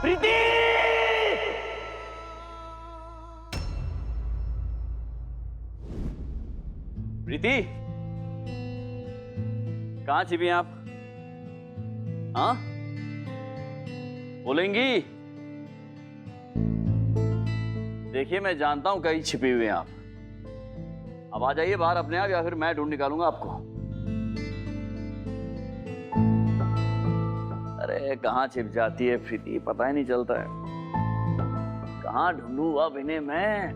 प्रीति! प्रीति, कहां छिपी हैं आप? हाँ, बोलेंगी? देखिए, मैं जानता हूं कहीं छिपी हुई हैं आप। अब आ जाइए बाहर अपने आप, या फिर मैं ढूंढ निकालूंगा आपको। अरे कहाँ छिप जाती है प्रीति, पता ही नहीं चलता है। कहाँ ढूंढूं अब इन्हें मैं?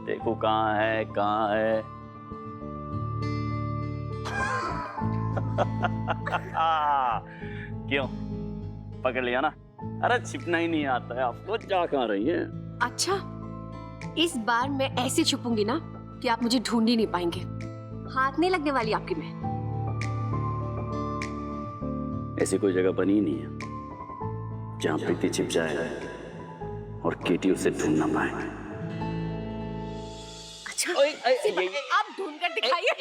देखो कहाँ है, कहाँ है। क्यों, पकड़ लिया ना? अरे छिपना ही नहीं आता है आपको, जा कहाँ रही है? अच्छा, इस बार मैं ऐसे छुपूंगी ना कि आप मुझे ढूंढ ही नहीं पाएंगे। हाथ नहीं लगने वाली आपकी मैं। ऐसी कोई जगह बनी ही नहीं है जहां प्रीति छिप जाए और केटी उसे ढूंढ ना पाए। अच्छा, ये आप ढूंढ कर दिखाइए।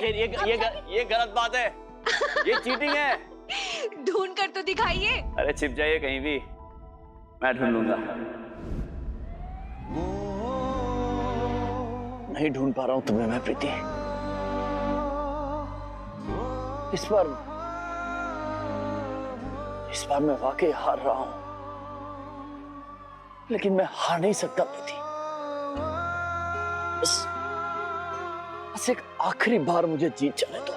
ये गलत बात है, ये चीटिंग है। ढूंढ कर तो दिखाइए। अरे छिप जाइए कहीं भी, मैं ढूंढ लूंगा। नहीं ढूंढ पा रहा हूं तुम्हें मैं प्रीति। इस बार मैं वाकई हार रहा हूं, लेकिन मैं हार नहीं सकता प्रीति। बस एक आखिरी बार मुझे जीत जाने दो।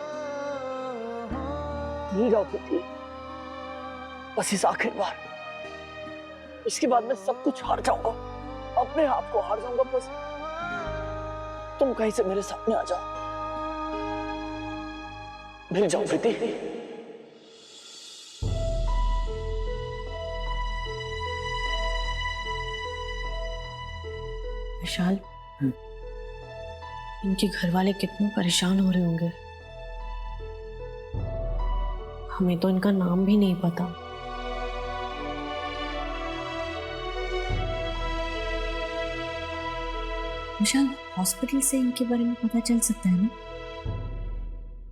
नहीं जाओ प्रीति, बस इस आखिरी बार। इसके बाद मैं सब कुछ हार जाऊंगा, अपने आप को हार जाऊंगा। बस तुम कहीं से मेरे सामने आ जाओ, मिल जाओ प्रीति। विशाल, इनके घर वाले कितने परेशान हो रहे होंगे। हमें तो इनका नाम भी नहीं पता। विशाल, हॉस्पिटल से इनके बारे में पता चल सकता है ना?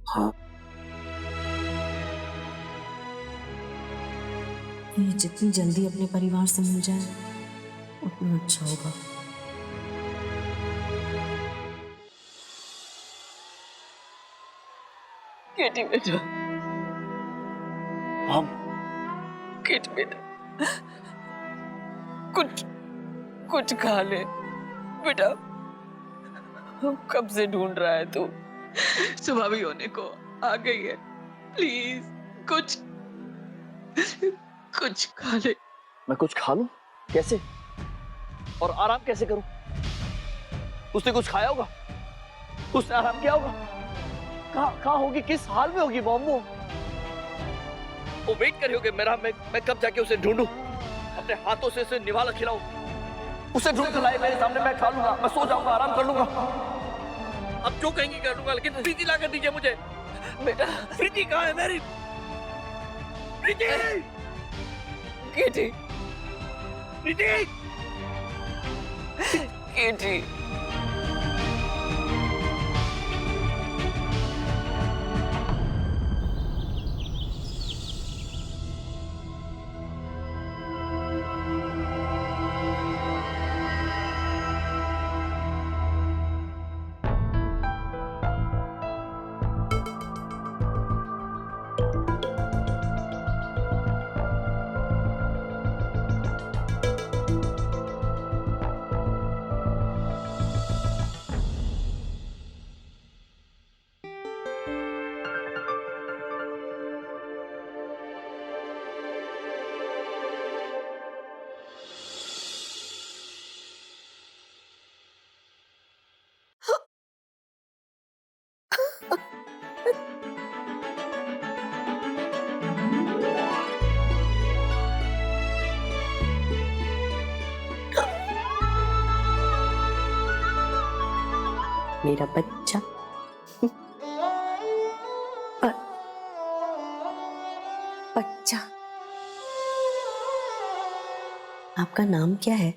हाँ, ये जितनी जल्दी अपने परिवार से मिल जाए उतना अच्छा होगा। केटी बेटा, हम केटी बेटा, कुछ खा ले बेटा। कब से ढूंढ रहा है तू, सुबह भी होने को आ गई है। प्लीज कुछ खा ले। मैं कुछ खा लूं? कैसे? और आराम कैसे करूं? उसने कुछ खाया होगा, उसने आराम किया होगा। कहाँ होगी, किस हाल में होगी बॉम्बो? वो वेट कर रही होगी मेरा। मैं कब जाके उसे ढूंढूं, अपने हाथों से उसे निवाला खिलाऊं, उसे ढूंढ कर लाए मेरे सामने। मैं खा लूंगा, मैं सो जाऊंगा, आराम कर लूंगा। अब जो कहेंगी कर लूंगा, लेकिन प्रीति ला कर दीजिए मुझे। बेटा, प्रीति कहाँ है मेरी? प्रीति! केटी, प्रीति! केटी। मेरा बच्चा। बच्चा, आपका नाम क्या है?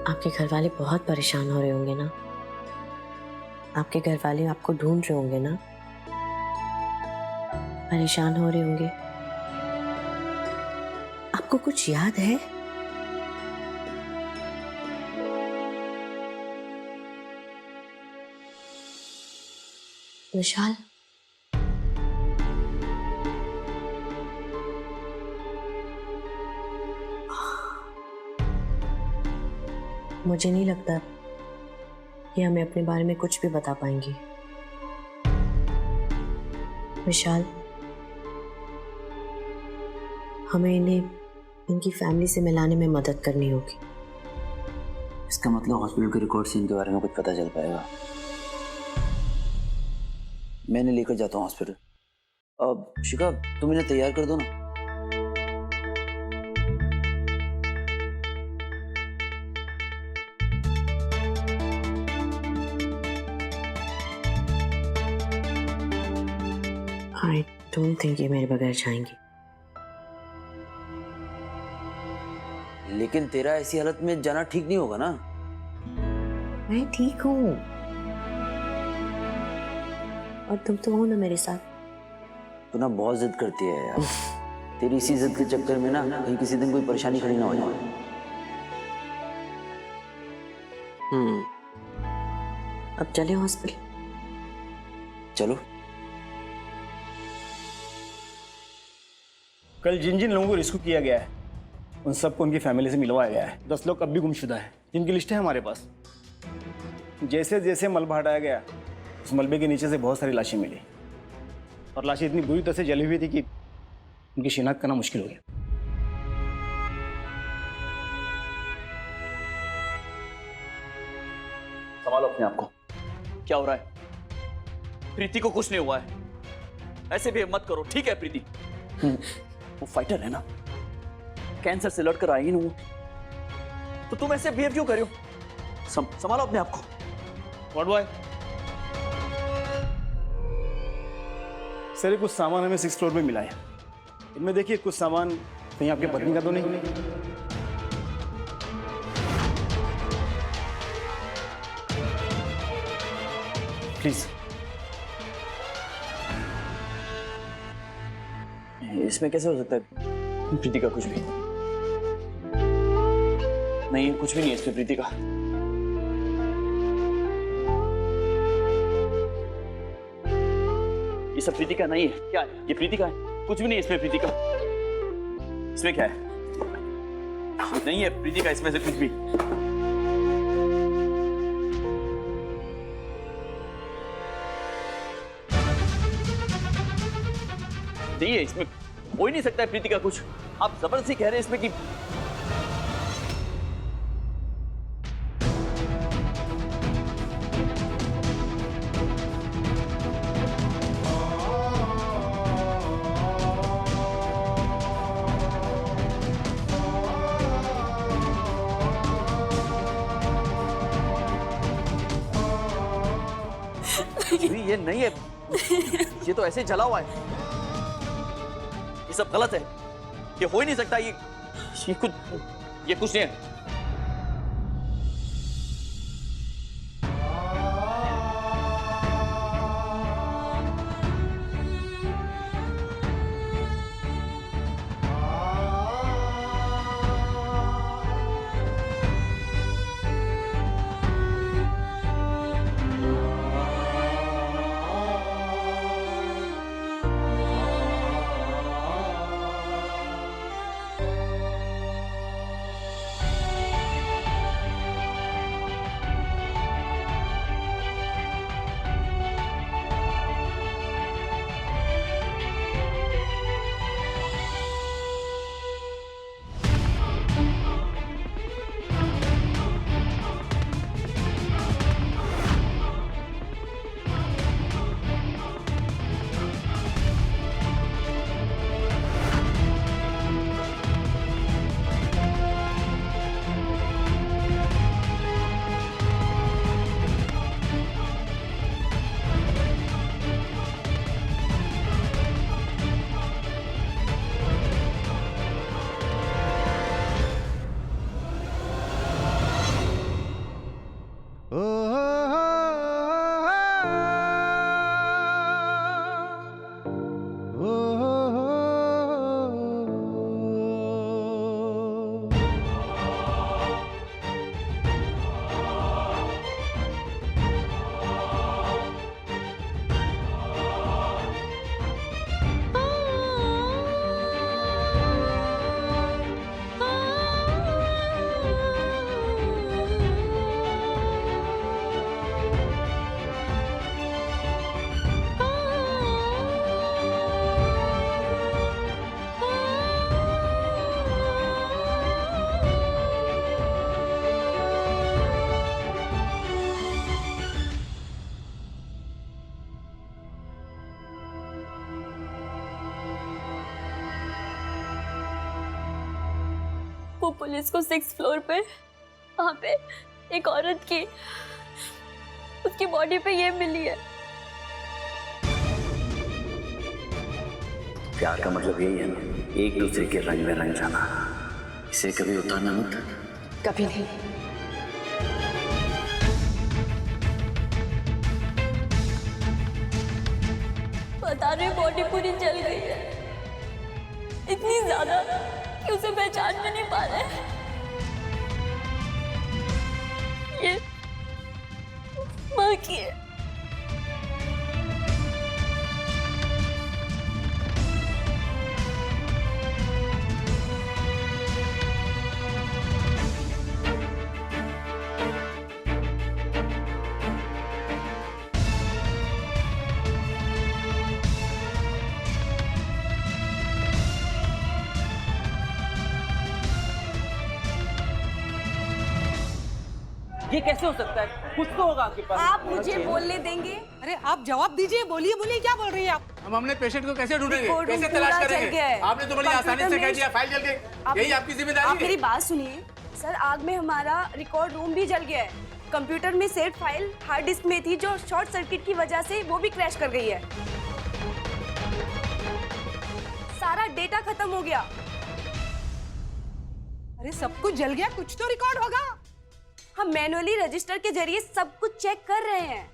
आपके घर वाले बहुत परेशान हो रहे होंगे ना? आपके घर वाले आपको ढूंढ रहे होंगे ना? परेशान हो रहे होंगे। आपको कुछ याद है? विशाल, मुझे नहीं लगता कि हमें अपने बारे में कुछ भी बता पाएंगी। विशाल, हमें इन्हें इनकी फैमिली से मिलाने में मदद करनी होगी। इसका मतलब हॉस्पिटल के रिकॉर्ड से इनके बारे में कुछ पता चल पाएगा। मैंने लेकर जाता हूँ हॉस्पिटल। अब शिखा, तुम इन्हें तैयार कर दो ना। आई डोंट थिंक ये मेरे बगैर जाएंगी। लेकिन तेरा ऐसी हालत में जाना ठीक नहीं होगा ना। मैं ठीक हूँ, और तुम तो हो ना मेरे साथ। तू ना बहुत जिद करती है यार। तेरी इसी जिद के चक्कर में ना कहीं किसी दिन कोई परेशानी खड़ी ना हो जाए। अब चले हॉस्पिटल। चलो। कल जिन जिन लोगों को रेस्क्यू किया गया है उन सबको उनकी फैमिली से मिलवाया गया है। 10 लोग अब भी गुमशुदा है, जिनकी लिस्ट है हमारे पास। जैसे जैसे मलबा हटाया गया, उस मलबे के नीचे से बहुत सारी लाशें मिली, और लाशें इतनी बुरी तरह से जली हुई थी कि उनकी शिनाख्त करना मुश्किल हो गया। संभालो अपने आप को। क्या हो रहा है? प्रीति को कुछ नहीं हुआ है, ऐसे भी मत करो, ठीक है प्रीति? वो फाइटर है ना, कैंसर से लड़कर आई ना वो, तो तुम ऐसे बिहेव क्यों कर रहे हो? संभालो अपने आप को। What boy? सर, कुछ सामान हमें 6th फ्लोर पे मिला है। इनमें देखिए कुछ सामान कहीं आपके पत्नी का तो नहीं? प्लीज। इसमें कैसे हो सकता है प्रीति का कुछ भी? नहीं, कुछ भी नहीं है इसमें प्रीति का। ये सब प्रीति का नहीं है। क्या है ये? प्रीति का है? कुछ भी नहीं है इसमें प्रीति का। इसमें क्या है? नहीं है प्रीति का इसमें से कुछ भी। नहीं है इसमें, हो ही नहीं सकता है प्रीति का कुछ। आप जबरदस्ती कह रहे हैं इसमें कि ये नहीं है, ये तो ऐसे जला हुआ है। ये सब गलत है, ये हो ही नहीं सकता। ये कुछ नहीं है। वो पुलिस को 6th फ्लोर पे वहां पे एक औरत की उसकी बॉडी पे ये मिली है। प्यार का मतलब यही है ना, एक दूसरे के रंग में रंग जाना। इसे कभी उतारना मत। कभी नहीं। बता रही बॉडी पूरी जल गई है, इतनी ज्यादा कि उसे पहचान में नहीं पा रहे। ये माँ की है। ये कैसे हो सकता है? कुछ तो होगा आपके पास। आप मुझे बोलने देंगे? अरे आप जवाब दीजिए, बोलिए बोलिए, क्या बोल रही हैं आप? हम हमने पेशेंट को कैसे ढूंढेंगे, रिकॉर्ड कैसे रूम तलाश पूरा करेंगे? जल गया है। आपने तो बड़ी आसानी से कह दिया फाइल जल गई, यही आपकी जिम्मेदारी आप है। मेरी बात सुनिए सर, आग में हमारा रिकॉर्ड रूम भी जल गया है। कंप्यूटर में सेव फाइल हार्ड डिस्क में थी जो शॉर्ट सर्किट की वजह से वो भी क्रैश कर गई है। सारा डेटा खत्म हो गया। अरे सब कुछ जल गया, कुछ तो रिकॉर्ड होगा। हम मैनुअली रजिस्टर के जरिए सब कुछ चेक कर रहे हैं।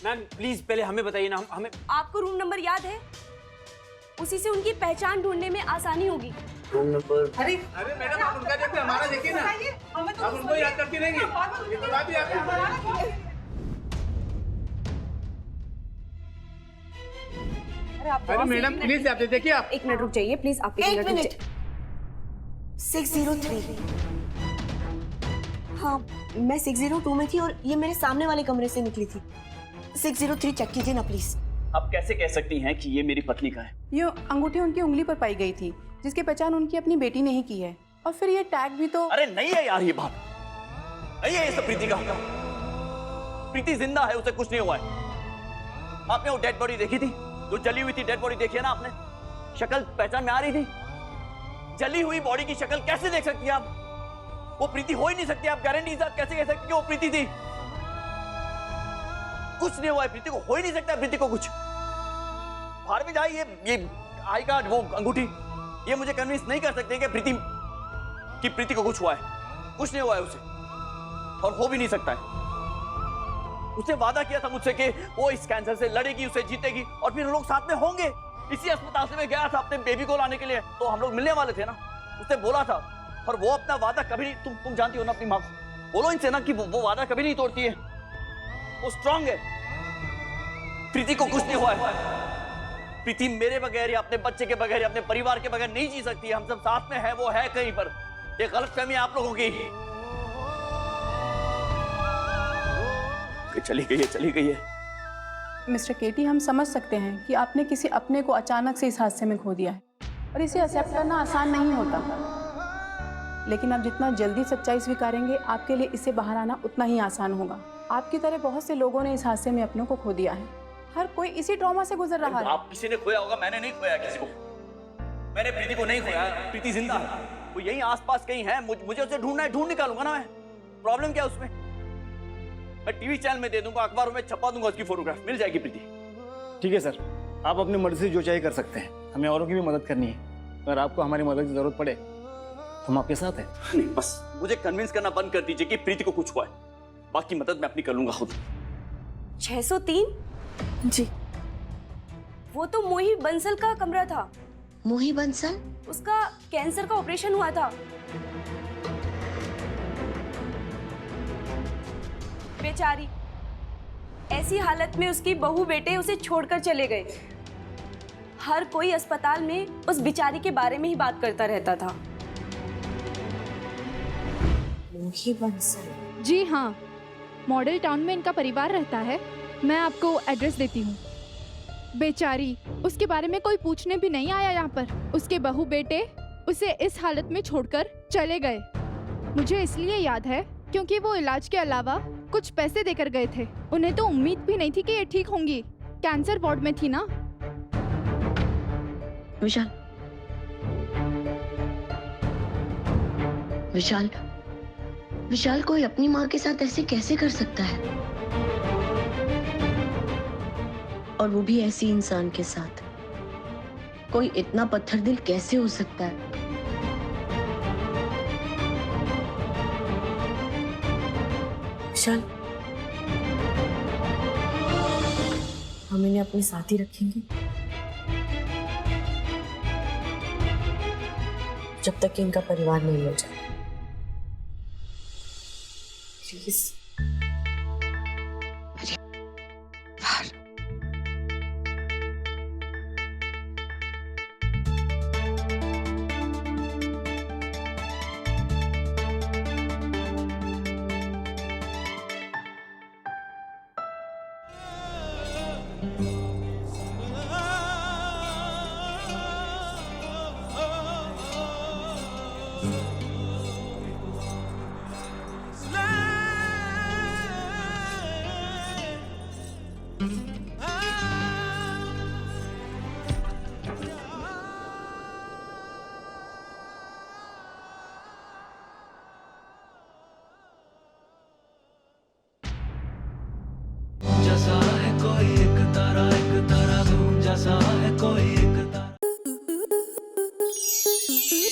मैम प्लीज पहले हमें बताइए ना, हमें। आपको रूम नंबर याद है? उसी से उनकी पहचान ढूंढने में आसानी होगी। Room number. अरे मैडम आप उनका देखते हमारा देखिए ना, आप उनको याद करती रहेंगी, ये तो बात ही आपकी। अरे मैडम प्लीज आप देखिए, आप 1 मिनट रुक जाइए प्लीज। आप 1 मिनट। 603। हाँ, मैं 602 में थी और ये मेरे सामने वाले कमरे से निकली थी। 603 चेक कीजिए ना प्लीज। आप कैसे कह सकती हैं कि ये मेरी पत्नी का है? ये अंगूठी उनकी उंगली पर पाई गई थी, जिसकी पहचान उनकी अपनी बेटी ने ही की है। और फिर ये टैग भी तो। अरे नहीं है यार, ये बात नहीं है, ये सब प्रीति का। प्रीति जिंदा है, उसे कुछ नहीं हुआ है। आपने वो डेड बॉडी देखी थी, जो जली हुई थी डेड बॉडी देखी है ना आपने? शक्ल पहचान में आ रही थी? जली हुई बॉडी की शक्ल कैसे देख सकती है आप? वो प्रीति हो ही नहीं सकती। आप गारंटी के साथ कैसे कह सकते कि वो प्रीति थी? कुछ नहीं हुआ है प्रीति को, हो ही नहीं सकता प्रीति को कुछ। बाहर में जाए ये आई कार्ड, वो अंगूठी, ये मुझे कन्विंस नहीं कर सकते कि प्रीति को कुछ हुआ है। कुछ नहीं हुआ है उसे, और हो भी नहीं सकता है। उसने वादा किया था मुझसे कि वो इस कैंसर से लड़ेगी, उसे जीतेगी, और फिर हम लोग साथ में होंगे। इसी अस्पताल से मैं गया था अपने बेबी को लाने के लिए, तो हम लोग मिलने वाले थे ना। उसने बोला था, और वो अपना वादा कभी नहीं, तुम जानती हो ना अपनी माँ को। बोलो इनसे ना कि वो वादा कभी नहीं तोड़ती है, वो स्ट्रांग है। प्रीति को कुछ नहीं हुआ है। प्रीति मेरे बगैर या अपने बच्चे के बगैर या अपने परिवार के बगैर नहीं जी सकती है। हम सब साथ में है, वो है कहीं पर। ये गलतफहमी है आप लोगों की। चली गई है, चली गई है। मिस्टर केटी, हम समझ सकते हैं कि आपने किसी अपने को अचानक से इस हादसे में खो दिया है, और इसे एक्सेप्ट करना आसान नहीं होता। लेकिन आप जितना जल्दी सच्चाई स्वीकारेंगे, आपके लिए इससे बाहर आना उतना ही आसान होगा। आपकी तरह बहुत से लोगों ने इस हादसे में अपनों को खो दिया है। हर कोई इसी ट्रॉमा से गुजर रहा है। आप किसी ने खोया होगा, मैंने नहीं खोया किसी को। मैंने प्रीति को नहीं खोया। प्रीति जिंदा है, वो यहीं आसपास कहीं है। मुझे उसे ढूंढना है, ढूंढ निकालूंगा ना मैं। प्रॉब्लम क्या है उसमें? मैं टीवी चैनल में दे दूंगा, अखबारों में छपा दूंगा, उसकी फोटोग्राफ मिल जाएगी प्रीति। ठीक है सर, आप अपनी मर्जी से जो चाहे कर सकते हैं। हमें औरों की भी मदद करनी है। अगर आपको हमारी मदद की जरूरत पड़े तो हम आपके साथ हैं। नहीं, बस मुझे कन्विंस करना बंद कर दीजिए कि प्रीति को कुछ हुआ है। बाकी मदद मैं अपनी कर लूंगा खुद। 603? जी। वो तो मोही बंसल का कमरा था। मोही बंसल? उसका कैंसर का ऑपरेशन हुआ था। बेचारी, ऐसी हालत में उसकी बहू बेटे उसे छोड़कर चले गए। हर कोई अस्पताल में उस बेचारी के बारे में ही बात करता रहता था। मोही बंसल? जी हाँ, मॉडल टाउन में इनका परिवार रहता है। मैं आपको एड्रेस देती हूँ। बेचारी, उसके बारे में कोई पूछने भी नहीं आया यहाँ पर। उसके बहू बेटे उसे इस हालत में छोड़कर चले गए। मुझे इसलिए याद है क्योंकि वो इलाज के अलावा कुछ पैसे देकर गए थे। उन्हें तो उम्मीद भी नहीं थी कि ये ठीक होंगी। कैंसर वार्ड में थी ना। विशाल, विशाल, विशाल कोई अपनी माँ के साथ ऐसे कैसे कर सकता है? और वो भी ऐसी इंसान के साथ। कोई इतना पत्थर दिल कैसे हो सकता है? विशाल, हम इन्हें अपने साथ ही रखेंगे जब तक कि इनका परिवार नहीं मिल जाए। प्लीज।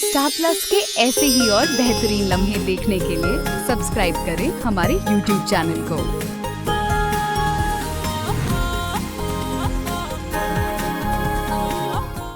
स्टार प्लस के ऐसे ही और बेहतरीन लम्हे देखने के लिए सब्सक्राइब करें हमारे YouTube चैनल को।